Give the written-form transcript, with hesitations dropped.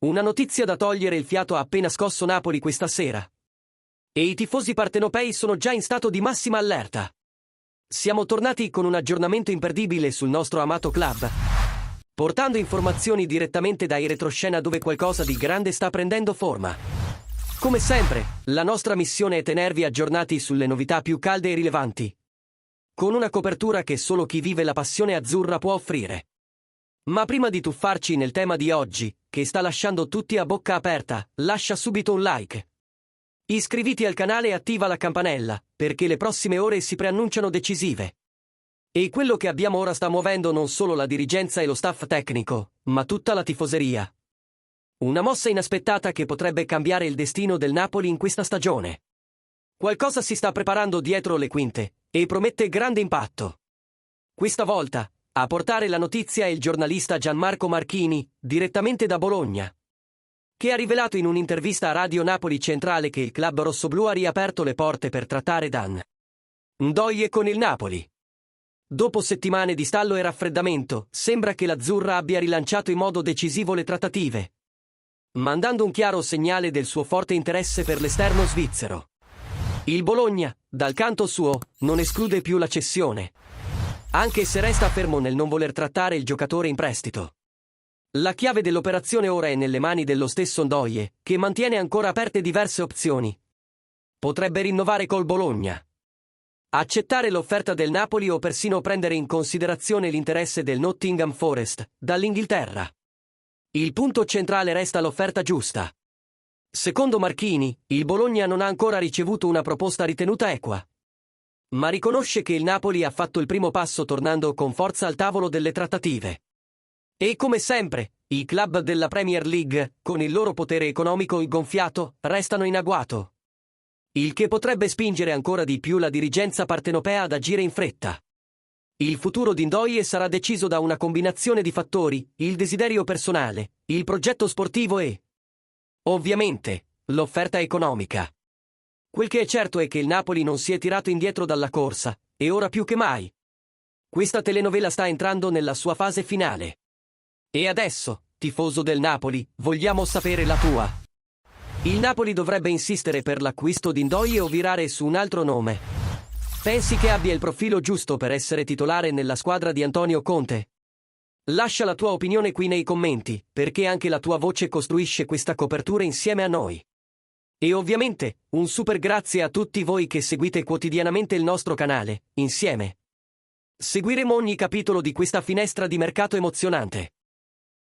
Una notizia da togliere il fiato ha appena scosso Napoli questa sera. E i tifosi partenopei sono già in stato di massima allerta. Siamo tornati con un aggiornamento imperdibile sul nostro amato club, portando informazioni direttamente dai retroscena dove qualcosa di grande sta prendendo forma. Come sempre, la nostra missione è tenervi aggiornati sulle novità più calde e rilevanti, con una copertura che solo chi vive la passione azzurra può offrire. Ma prima di tuffarci nel tema di oggi, che sta lasciando tutti a bocca aperta, lascia subito un like. Iscriviti al canale e attiva la campanella, perché le prossime ore si preannunciano decisive. E quello che abbiamo ora sta muovendo non solo la dirigenza e lo staff tecnico, ma tutta la tifoseria. Una mossa inaspettata che potrebbe cambiare il destino del Napoli in questa stagione. Qualcosa si sta preparando dietro le quinte, e promette grande impatto. Questa volta, a portare la notizia è il giornalista Gianmarco Marchini, direttamente da Bologna, che ha rivelato in un'intervista a Radio Napoli Centrale che il club rossoblù ha riaperto le porte per trattare Dan Ndoye con il Napoli. Dopo settimane di stallo e raffreddamento, sembra che l'azzurra abbia rilanciato in modo decisivo le trattative, mandando un chiaro segnale del suo forte interesse per l'esterno svizzero. Il Bologna, dal canto suo, non esclude più la cessione, anche se resta fermo nel non voler trattare il giocatore in prestito. La chiave dell'operazione ora è nelle mani dello stesso Ndoye, che mantiene ancora aperte diverse opzioni. Potrebbe rinnovare col Bologna, accettare l'offerta del Napoli o persino prendere in considerazione l'interesse del Nottingham Forest, dall'Inghilterra. Il punto centrale resta l'offerta giusta. Secondo Marchini, il Bologna non ha ancora ricevuto una proposta ritenuta equa, ma riconosce che il Napoli ha fatto il primo passo tornando con forza al tavolo delle trattative. E come sempre, i club della Premier League, con il loro potere economico gonfiato, restano in agguato, il che potrebbe spingere ancora di più la dirigenza partenopea ad agire in fretta. Il futuro di Ndoye sarà deciso da una combinazione di fattori: il desiderio personale, il progetto sportivo e, ovviamente, l'offerta economica. Quel che è certo è che il Napoli non si è tirato indietro dalla corsa, e ora più che mai questa telenovela sta entrando nella sua fase finale. E adesso, tifoso del Napoli, vogliamo sapere la tua. Il Napoli dovrebbe insistere per l'acquisto di Ndoye o virare su un altro nome? Pensi che abbia il profilo giusto per essere titolare nella squadra di Antonio Conte? Lascia la tua opinione qui nei commenti, perché anche la tua voce costruisce questa copertura insieme a noi. E ovviamente, un super grazie a tutti voi che seguite quotidianamente il nostro canale. Insieme seguiremo ogni capitolo di questa finestra di mercato emozionante.